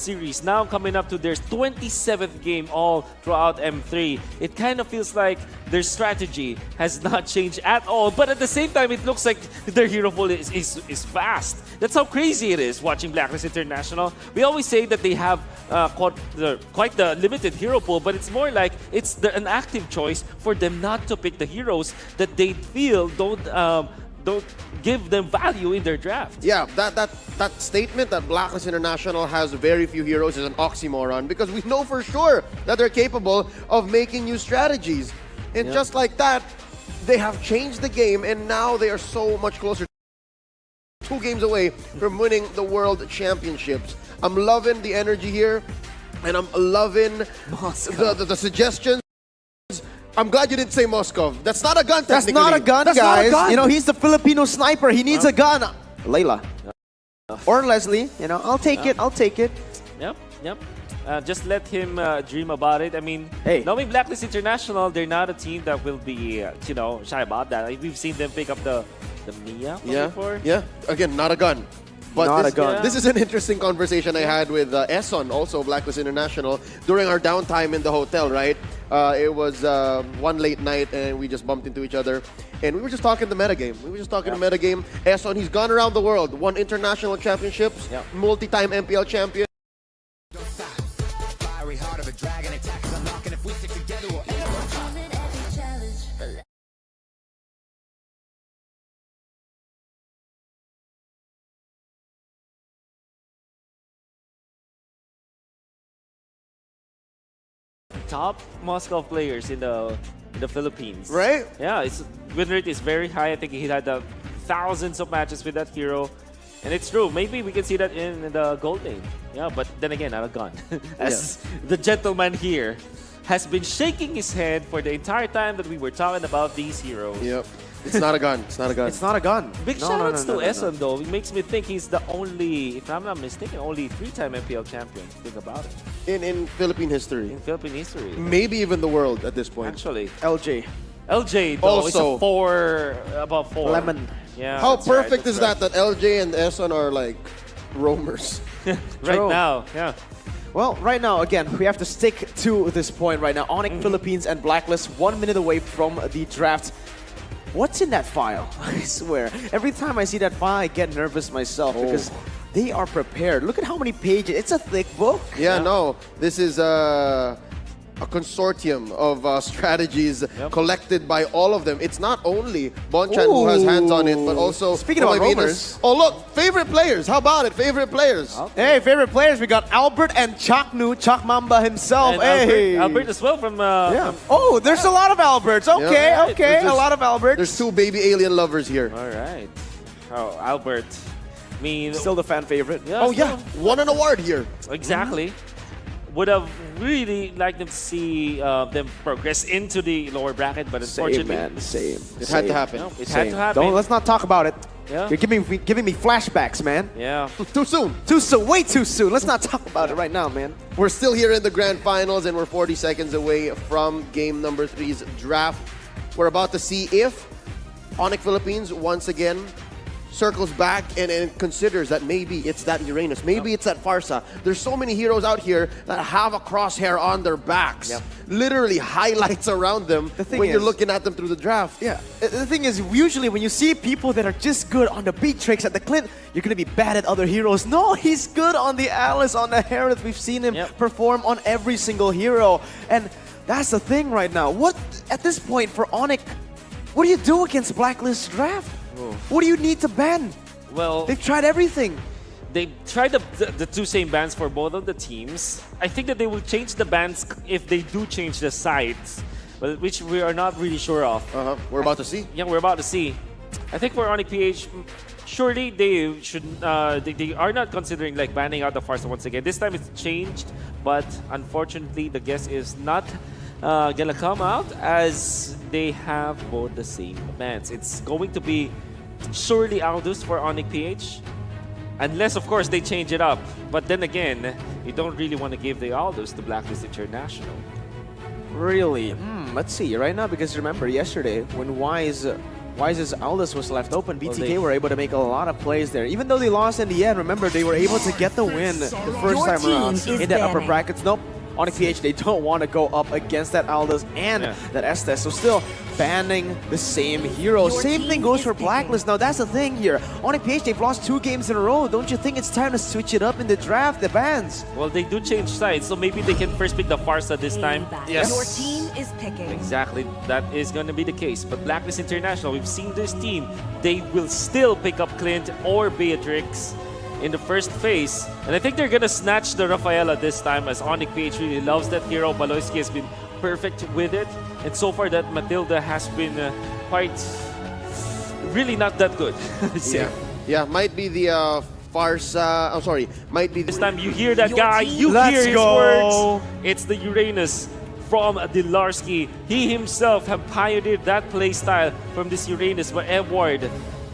series, now coming up to their 27th game all throughout M3. It kind of feels like their strategy has not changed at all, but at the same time, it looks like their hero pool is vast. That's how crazy it is watching Blacklist International. We always say that they have quite the limited hero pool, but it's more like it's an active choice for them not to pick the heroes that they feel don't give them value in their draft. Yeah, that statement that Blacklist International has very few heroes is an oxymoron, because we know for sure that they're capable of making new strategies. And just like that, they have changed the game, and now they are so much closer. 2 games away from winning the World Championships. I'm loving the energy here, and I'm loving the suggestions. I'm glad you didn't say Moscow. That's not a gun, That's not a gun, That's guys. not a gun. You know, he's the Filipino sniper. He needs a gun. Layla. Or Leslie. You know, I'll take it. I'll take it. Yep. Just let him dream about it. I mean, Hey. knowing Blacklist International, they're not a team that will be, shy about that. We've seen them pick up the Mia before. Yeah. Again, not a gun. But Not this, a gun. This is an interesting conversation I had with Esson, also Blacklist International, during our downtime in the hotel, right? It was one late night, and we just bumped into each other. And we were just talking the metagame. Esson, he's gone around the world, won international championships, multi-time MPL champion. Top Moscow players in the Philippines. Right? Yeah, its win rate is very high. I think he had thousands of matches with that hero. And it's true. Maybe we can see that in the gold lane. Yeah, but then again, not a gun. As the gentleman here has been shaking his head for the entire time that we were talking about these heroes. Yep. It's not a gun. It's not a gun. It's not a gun. Big No, shoutouts no, no, to no, Esson, though. It makes me think he's the only, if I'm not mistaken, only 3-time MPL champion. Think about it. In Philippine history. In Philippine history. Maybe even the world at this point. Actually. LJ. LJ, though, is Also- a 4, above 4. Lemon. Yeah. How that's right, perfect that's is that LJ and Esson are like roamers? right True. now, yeah. Well, right now, again, we have to stick to this point right now. Onyx Philippines and Blacklist 1 minute away from the draft. What's in that file? I swear. Every time I see that file, I get nervous myself because they are prepared. Look at how many pages. It's a thick book. Yeah, no. This is a consortium of strategies collected by all of them. It's not only Bonchan who has hands on it, but also... Speaking about Venus. Oh, look. Favorite players. How about it? Favorite players. Hey, favorite players. We got Albert and Chaknu, Chak Mamba himself. And Hey. Albert as well from... Oh, there's a lot of Alberts. Okay, Yeah. okay. There's A just- lot of Alberts. There's 2 baby alien lovers here. All right. Oh, Albert. I mean... Still the fan favorite. Yeah, Oh, yeah. Won an award here. Exactly. Would have really liked them to see them progress into the lower bracket, but Same, unfortunately... man. Same. It had to happen. No, it had to happen. Don't, let's not talk about it. Yeah. You're giving me flashbacks, man. Yeah. Too soon. Too soon. Way too soon. Let's not talk about it right now, man. We're still here in the grand finals, and we're 40 seconds away from game number 3's draft. We're about to see if Onyx Philippines once again circles back and considers that maybe it's that Uranus, maybe it's that Farsa. There's so many heroes out here that have a crosshair on their backs. Literally highlights around them thing when you're is- looking at them through the draft. Yeah. The thing is, usually when you see people that are just good on the beat tricks at the Clint, you're going to be bad at other heroes. No, he's good on the Alice, on the Harith. We've seen him perform on every single hero. And that's the thing right now. What, at this point for Onyx, what do you do against Blacklist draft? What do you need to ban? Well, They've tried everything. they tried the 2 same bans for both of the teams. I think that they will change the bans if they do change the sides, but which we are not really sure of. We're about to see. Yeah, we're about to see. I think for Onyx PH, surely they should. They are not considering like banning out the Farsa once again. This time it's changed, but unfortunately the guess is not gonna come out as they have both the same bans. It's going to be surely Aldous for Onyx PH. Unless, of course, they change it up. But then again, you don't really want to give the Aldous to Blacklist International. Really? Let's see right now, because remember yesterday when Wise Wise's Aldous was left open. BTK were able to make a lot of plays there. Even though they lost in the end, remember, they were able to get the win the first time around in the upper brackets. Nope. Onyx PH, they don't want to go up against that Aldous and that Estes. So still banning the same hero. Same thing goes for Blacklist. Now that's the thing here. Onyx PH, they've lost 2 games in a row. Don't you think it's time to switch it up in the draft, the bans? Well, they do change sides, so maybe they can first pick the Farsa this time. Yes. Your team is picking. Exactly, that is going to be the case. But Blacklist International, we've seen this team. They will still pick up Clint or Beatrix in the first phase. And I think they're gonna snatch the Rafaela this time, as Onyx PH really loves that hero. Baloyski has been perfect with it. And so far that Matilda has been really not that good. Yeah, might be the Farsa, might be this time you hear that guy, you hear his words. It's the Uranus from Dilarsky. He himself have pioneered that playstyle from this Uranus by Edward.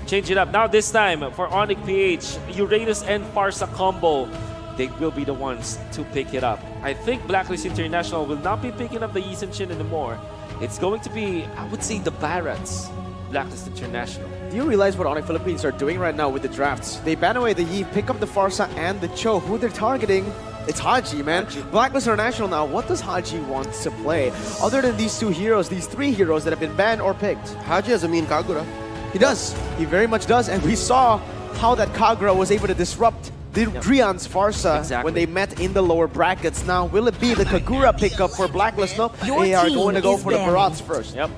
Change it up. Now this time for Onyx PH, Uranus and Farsa combo, they will be the ones to pick it up. I think Blacklist International will not be picking up the Yi Sun Shin anymore. It's going to be, I would say, the Barats, Blacklist International. Do you realize what Onyx Philippines are doing right now with the drafts? They ban away the Yi, pick up the Farsa and the Cho. Who they're targeting? It's Haji, man. Blacklist International now, what does Haji want to play? Other than these 2 heroes, these 3 heroes that have been banned or picked. Haji has a mean Kagura. He does. He very much does. And we saw how that Kagura was able to disrupt the Drian's Farsa when they met in the lower brackets. Now, will it be the Kagura pickup for Blacklist? No, they are going to go for the Barats first. Yep.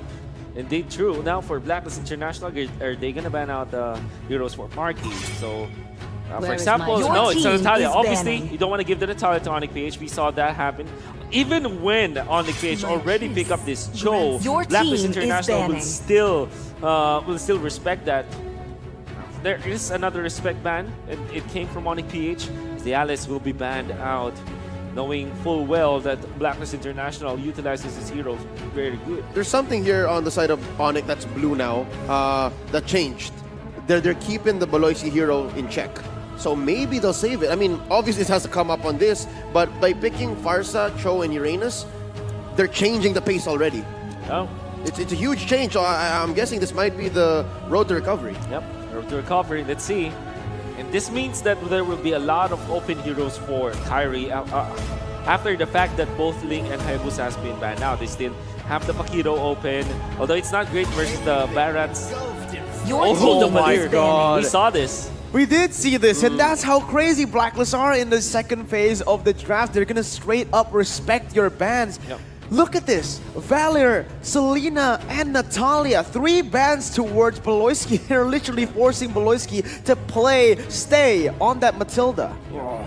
Indeed true. Now for Blacklist International, are they going to ban out the heroes for Marky? So, for example, no, it's Natalia. Obviously, you don't want to give the Natalia to Onyx PH. We saw that happen. Even when Onyx PH already pick up this Cho, Blacklist International will still respect that. There is another respect ban, and it came from Onyx PH. The Alice will be banned out, knowing full well that Blacklist International utilizes his heroes very good. There's something here on the side of Onyx that's blue now that changed. They're keeping the Baloysi hero in check. So maybe they'll save it. I mean, obviously it has to come up on this, but by picking Farsa, Cho, and Uranus, they're changing the pace already. Oh. It's a huge change, so I'm guessing this might be the road to recovery. Yep, road to recovery. Let's see. And this means that there will be a lot of open heroes for Kyrie. After the fact that both Ling and Hayabusa has been banned out, they still have the Pakiro open. Although it's not great versus the Barats. Oh my god. We saw this. We did see this, and that's how crazy Blacklist are in the second phase of the draft. They're gonna straight up respect your bans. Yep. Look at this. Valir, Selena, and Natalia. 3 bans towards Baloyski. They're literally forcing Baloyski to stay on that Matilda. Oh.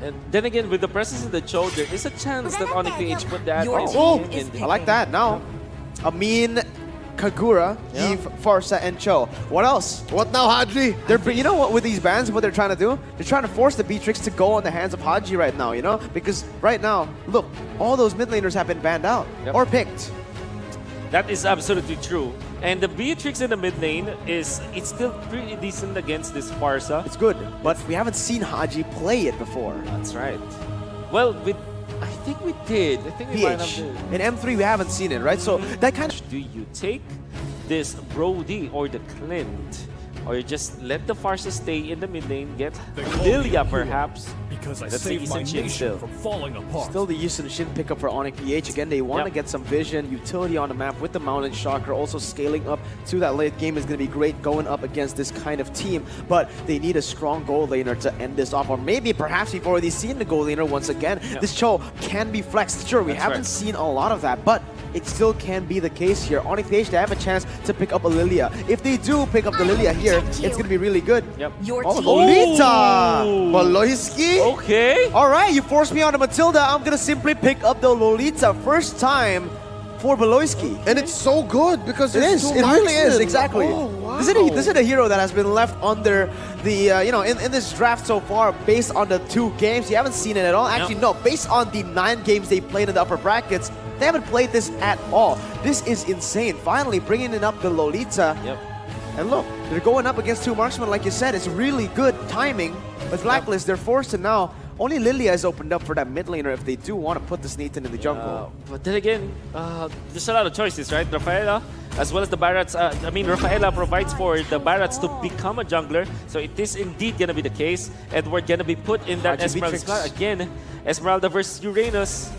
And then again, with the presence of the Cho, there is a chance that Onyx PH put that I like that. Now, Amin, Kagura, Eve, Farsa, and Cho. What else? What now, Haji? You know what, with these bans, what they're trying to do? They're trying to force the Beatrix to go on the hands of Haji right now, you know? Because right now, look, all those mid laners have been banned out or picked. That is absolutely true. And the Beatrix in the mid lane it's still pretty decent against this Farsa. It's good, but we haven't seen Haji play it before. That's right. Well, I think we did. I think we might have did. In M3, we haven't seen it, right? So that kind of... Do you take this Brody or the Clint? Or you just let the Farsa stay in the mid lane, get Lilia perhaps? Because I saved my nation from falling apart. Still the Yi Sun Shin pickup for Onyx PH. Again, they want to get some vision, utility on the map with the Mountain Shocker. Also scaling up to that late game is going to be great going up against this kind of team. But they need a strong goal laner to end this off. Or maybe perhaps we've already seen the goal laner once again. This Cho can be flexed. Sure, we haven't seen a lot of that, but it still can be the case here. Onyx PH, they have a chance to pick up a Lilia. If they do pick up the Lilia here, it's going to be really good. Yep. Lolita! Baloyski? Okay. All right, you forced me on the Matilda. I'm going to simply pick up the Lolita. First time for Baloyski. And it's so good because it really is, exactly. Oh, wow. This is a hero that has been left under the, in this draft so far, based on the 2 games. You haven't seen it at all. Actually, no, based on the 9 games they played in the upper brackets, they haven't played this at all. This is insane. Finally bringing in up the Lolita. Yep. And look, they're going up against 2 marksmen, like you said. It's really good timing. With Blacklist, they're forced to now only Lilia has opened up for that mid laner if they do want to put this Nathan in the jungle. But then again, there's a lot of choices, right? Rafaela, as well as the Barats. I mean, Rafaela provides for the Barats to become a jungler. So it is indeed going to be the case. Edward going to be put in that Esmeralda spot. Again, Esmeralda versus Uranus.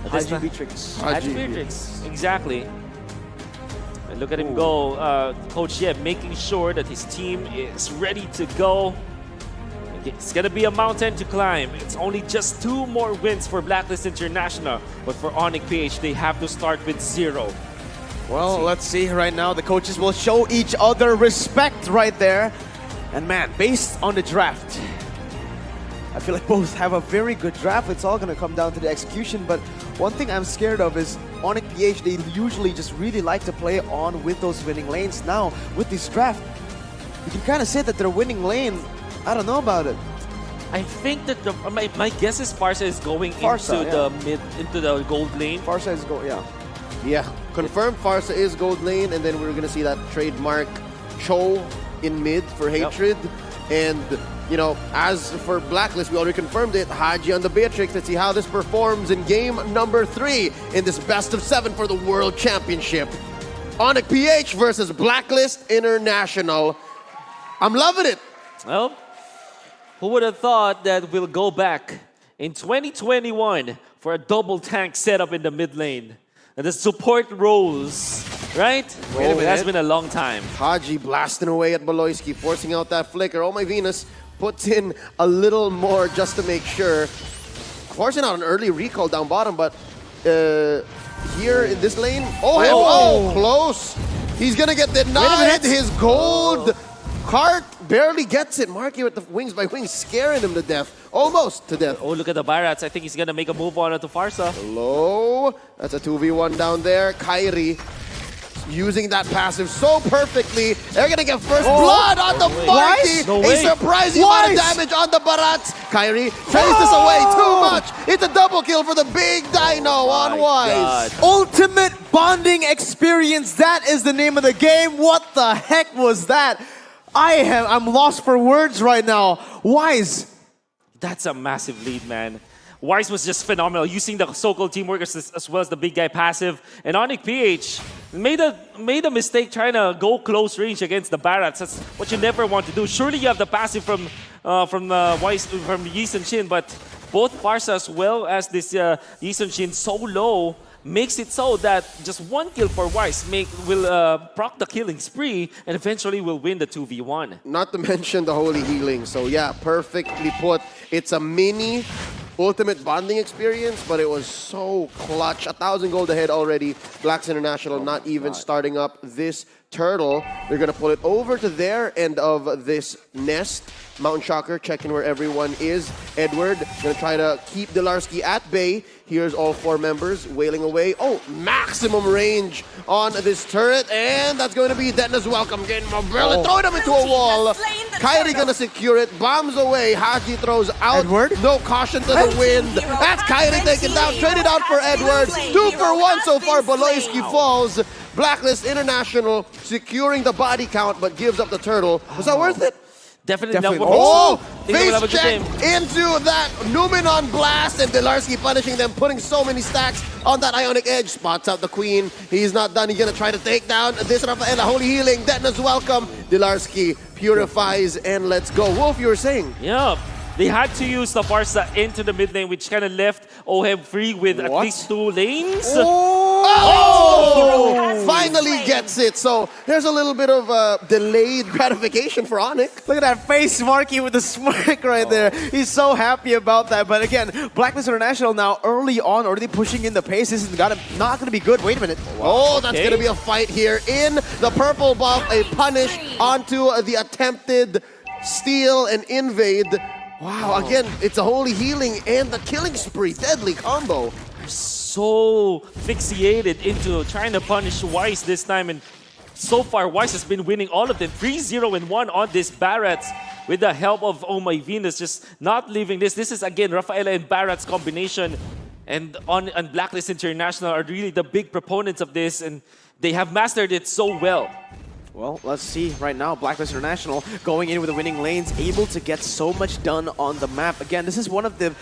Haji Beatrix. Haji Beatrix, exactly. And look at him go. Coach Yeb making sure that his team is ready to go. It's going to be a mountain to climb. It's only just 2 more wins for Blacklist International. But for Onyx PH, they have to start with 0. Well, let's see right now. The coaches will show each other respect right there. And man, based on the draft, I feel like both have a very good draft. It's all going to come down to the execution. But one thing I'm scared of is Onyx PH, they usually just really like to play on with those winning lanes. Now, with this draft, you can kind of say that their winning lane, I don't know about it. I think that my guess is Farsa is going into the gold lane. Farsa is going, Yeah, confirmed Farsa is gold lane, and then we're gonna see that trademark Cho in mid for Hatred. And you know, as for Blacklist, we already confirmed it. Haji on the Beatrix. Let's see how this performs in game number 3 in this best of 7 for the World Championship. Onyx PH versus Blacklist International. I'm loving it. Well, who would have thought that we'll go back in 2021 for a double tank setup in the mid lane? And the support roles, right? Wait a minute. It has been a long time. Haji blasting away at Baloyski, forcing out that flicker. Oh my Venus puts in a little more just to make sure. Forcing out an early recall down bottom, but here in this lane, close. He's gonna get denied his gold. Cart barely gets it. Marky with the wings by wings, scaring him to death. Almost to death. Oh, look at the Barats. I think he's going to make a move on to Farsa. Low. That's a 2v1 down there. Kairi using that passive so perfectly. They're going to get first blood on the Marky. A surprising amount of damage on the Barats. Kairi traces this away too much. It's a double kill for the big Dino on Wise. Ultimate bonding experience. That is the name of the game. What the heck was that? I'm lost for words right now. Wise. That's a massive lead, man. Wise was just phenomenal, using the so-called teamwork as well as the big guy passive. And Onyx PH made a mistake trying to go close range against the Barats. That's what you never want to do. Surely you have the passive from Wise, from Yi Sun-shin, but both Farsa as well as this Yi Sun-shin so low makes it so that just 1 kill for Wise will proc the killing spree and eventually will win the 2v1. Not to mention the holy healing. So yeah, perfectly put. It's a mini ultimate bonding experience, but it was so clutch. 1,000 gold ahead already. Blacks International not even starting up this turtle. They're going to pull it over to their end of this nest. Mountain Shocker checking where everyone is. Edward going to try to keep Delarski at bay. Here's all 4 members wailing away. Oh, maximum range on this turret. And that's going to be Detna's welcome. Getting Mobile, throwing him into a wall. Kairi going to secure it. Bombs away. Haji throws out. Edward? No caution to the wind. That's Kairi taken down. Traded out for Edward. 2 for 1 so far. Baloyski falls. Blacklist International securing the body count, but gives up the turtle. Was that worth it? Definitely. Oh, face check into that Numenon blast, and Delarski punishing them, putting so many stacks on that Ionic Edge. Spots out the Queen. He's not done. He's going to try to take down this Rafaela. Holy healing. Detna's welcome. Delarski purifies, and let's go. Wolf, you were saying? Yeah. They had to use the Farsa into the mid lane, which kind of left Ohem free with at least 2 lanes. Finally gets it. So there's a little bit of delayed gratification for Onyx. Look at that face, Marky, with the smirk right there. He's so happy about that. But again, Blacklist International now early on already pushing in the pace. This is not going to be good. Wait a minute. Oh, that's going to be a fight here in the purple buff. A punish onto the attempted steal and invade. Wow, again, it's a holy healing and the killing spree. Deadly combo. So fixated into trying to punish Wise this time, and so far Wise has been winning all of them. 3-0-1 on this Barats with the help of Oh My Venus, just not leaving this. This is again Rafaela and Barats combination, and Blacklist International are really the big proponents of this, and they have mastered it so well. Well, let's see right now. Blacklist International going in with the winning lanes, able to get so much done on the map. Again, this is one of the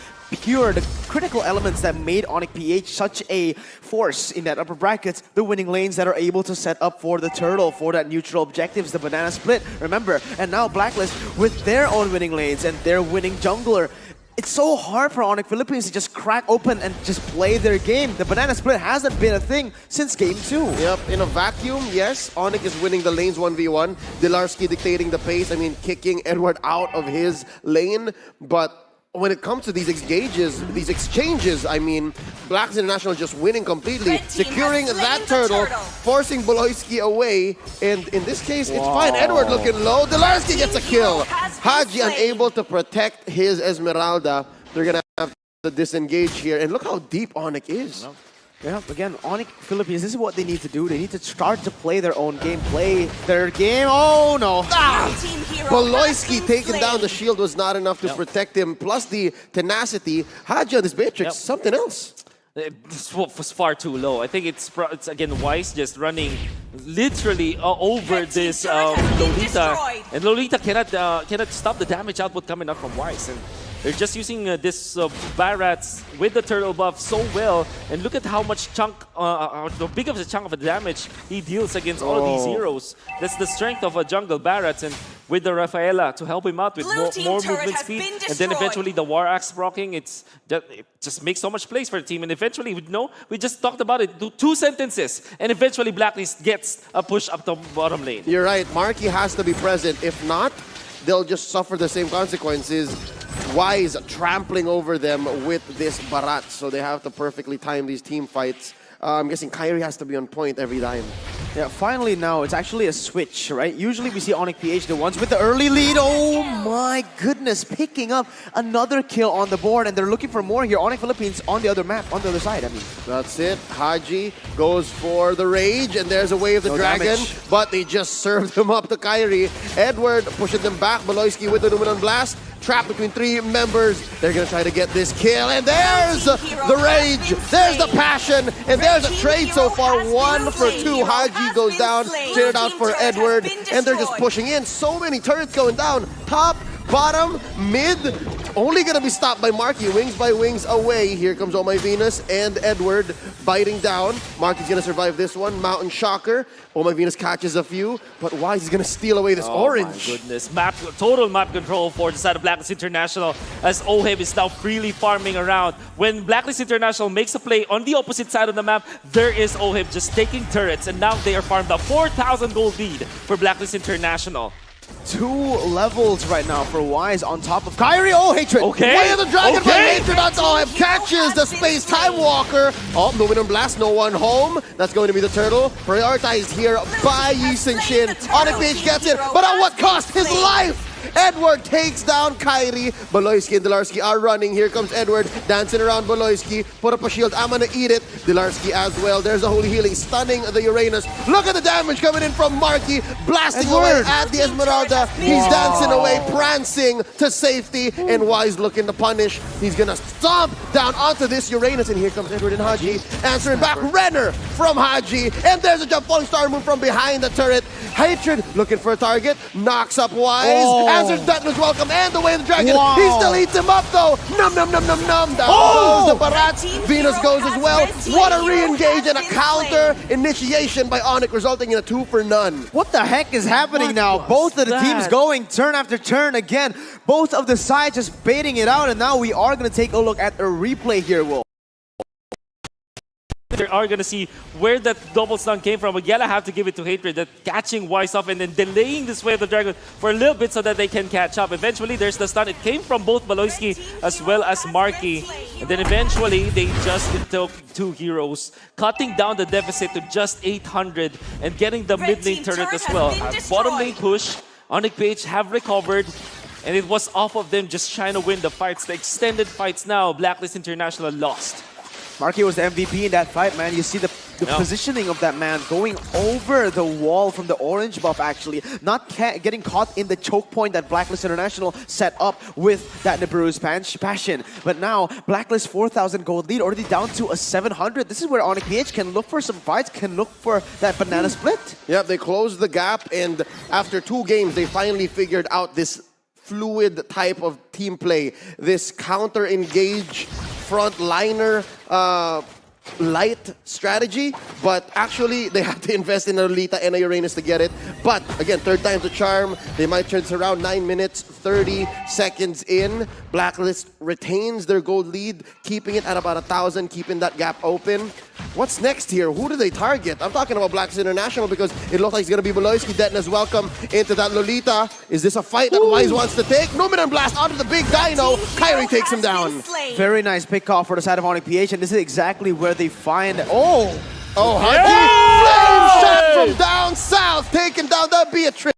critical elements that made Onyx PH such a force in that upper brackets. The winning lanes that are able to set up for the turtle, for that neutral objectives, the banana split, remember. And now Blacklist with their own winning lanes and their winning jungler. It's so hard for Onyx Philippines to just crack open and just play their game. The banana split hasn't been a thing since game 2. Yep, in a vacuum, yes, Onyx is winning the lanes 1v1. Dilarski dictating the pace, I mean, kicking Edward out of his lane. But when it comes to these exchanges, I mean, Blacklist International just winning completely, securing that turtle, forcing Boloyski away, and in this case, it's fine. Edward looking low. Dilarski gets a kill. Haji unable to protect his Esmeralda. They're gonna have to disengage here, and look how deep Onyx is. Yeah, again, Onyx Philippines, this is what they need to do. They need to start to play their own game, play their game. Oh no! Boloyski taking down the shield was not enough to protect him, plus the tenacity. Haji on this Beatrix, something else. This was far too low. I think it's again Wise just running literally over this Lolita, and Lolita cannot stop the damage output coming out from Wise. And they're just using this Barats with the turtle buff so well, and look at how much chunk, how big of a chunk of a damage he deals against all of these heroes. That's the strength of a jungle Barats, and with the Rafaela to help him out with more movement speed, and then eventually the War Axe proccing, it just makes so much place for the team. And eventually, we just talked about it, 2 sentences, and eventually Blacklist gets a push up the bottom lane. You're right, Marky has to be present. If not, they'll just suffer the same consequences. Wise trampling over them with this Barat, so they have to perfectly time these team fights. I'm guessing Kyrie has to be on point every time. Yeah, finally now, it's actually a switch, right? Usually we see Onyx PH, the ones with the early lead. Oh my goodness, picking up another kill on the board, and they're looking for more here. Onyx Philippines on the other map, on the other side, I mean. That's it. Haji goes for the rage, and there's a way of the dragon, but they just served him up to Kyrie. Edward pushing them back. Boloyski with the Luminon Blast. Trapped between 3 members. They're going to try to get this kill. And there's the rage. There's the passion. And there's a trade so far. 1 for 2. Haji goes down. Straight out for Edward. And they're just pushing in. So many turrets going down. Top, bottom, mid. Only going to be stopped by Marky. Wings by wings away. Here comes Oh My Venus and Edward biting down. Marky's going to survive this one. Mountain Shocker. Oh My Venus catches a few. But Wise is going to steal away this orange. Oh my goodness. Total map control for the side of Blacklist International as Oheb is now freely farming around. When Blacklist International makes a play on the opposite side of the map, there is Oheb just taking turrets, and now they are farmed up. 4,000 gold lead for Blacklist International. 2 levels right now for Wise on top of Kyrie. Oh, Hatred. Okay. Way of the Dragon by Hatred. That's Oheb catches the Space Time Walker. Oh, Luminum Blast, no one home. That's going to be the turtle. Prioritized here by Yi Shin. Onyx PH gets it, but at what cost? His life. Edward takes down Kyrie. Boloyski and Dilarski are running. Here comes Edward dancing around Boloyski. Put up a shield. I'm gonna eat it. Dilarski as well. There's a holy healing, stunning the Uranus. Look at the damage coming in from Marky. Blasting away at the Esmeralda. He's dancing away, prancing to safety. And Wise looking to punish. He's gonna stomp down onto this Uranus. And here comes Edward and Haji. Answering back. Renner from Haji. And there's a jump falling star move from behind the turret. Hatred looking for a target. Knocks up Wise. Answers that was welcome, and the way of the dragon. He still eats him up though. Num num num num num. Down goes the Barats. Venus goes as well. What a re-engage and a counter initiation by Onyx, resulting in a 2 for none. What the heck is happening now? Both of the teams going turn after turn again. Both of the sides just baiting it out, and now we are going to take a look at a replay here, Will. They are going to see where that double stun came from. But Yella have to give it to Hatred, that catching Wise off and then delaying this Way of the Dragon for a little bit so that they can catch up. Eventually, there's the stun. It came from both Boloyski as well as Marky. And then eventually, they just took 2 heroes, cutting down the deficit to just 800 and getting the mid lane turret as well. Bottom lane push, Onyx PH have recovered. And it was off of them just trying to win the fights, the extended fights now. Blacklist International lost. Marky was the MVP in that fight, man. You see the The positioning of that man going over the wall from the orange buff, actually. Not getting caught in the choke point that Blacklist International set up with that Nibiru's passion. But now, Blacklist 4,000 gold lead, already down to a 700. This is where Onyx PH can look for some fights, can look for that banana split. Yeah, they closed the gap, and after 2 games, they finally figured out this fluid type of team play, this counter-engage, frontliner, light strategy, but actually they have to invest in a Lolita and a Uranus to get it. But again, third time's a charm. They might turn this around. 9 minutes, 30 seconds in. Blacklist retains their gold lead, keeping it at about 1,000, keeping that gap open. What's next here? Who do they target? I'm talking about Blacklist International because it looks like it's going to be Beloyski. Detna's welcome into that Lolita. Is this a fight that Wise wants to take? Numinum Blast onto the big dino. Kyrie takes him down. Very nice pick off for the side of Onyx PH, and this is exactly where they find... Oh, Hardy! Flame shot from down south, taking down that Beatrice.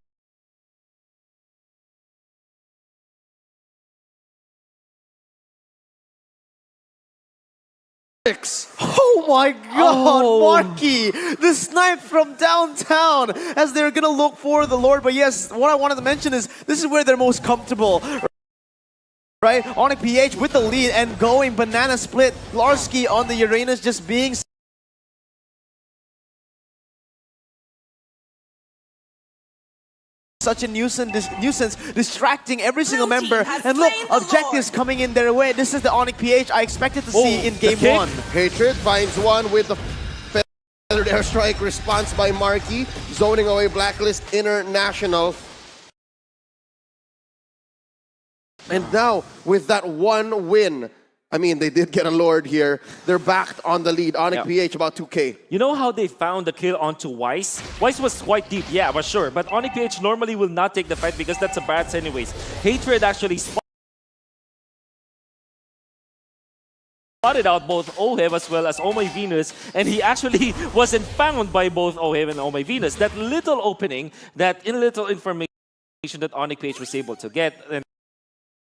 Oh my god, Marky! The snipe from downtown as they're gonna look for the Lord. But yes, what I wanted to mention is this is where they're most comfortable. Right? Onyx PH with the lead and going banana split. Larsky on the Uranus just being such a nuisance, distracting every single member. And look, objectives coming in their way. This is the Onyx PH I expected to see in game 1. Hatred finds one with the feathered airstrike response by Marky, zoning away Blacklist International. And now, with that one win, I mean, they did get a Lord here. They're backed on the lead. Onyx PH about 2K. You know how they found the kill onto Wise? Wise was quite deep, yeah, but sure. But Onyx PH normally will not take the fight because that's a bad anyways. Hatred actually spotted out both Ohev as well as Oh My Venus, and he actually wasn't found by both Ohev and Oh My Venus. That little opening, that little information that Onyx PH was able to get. And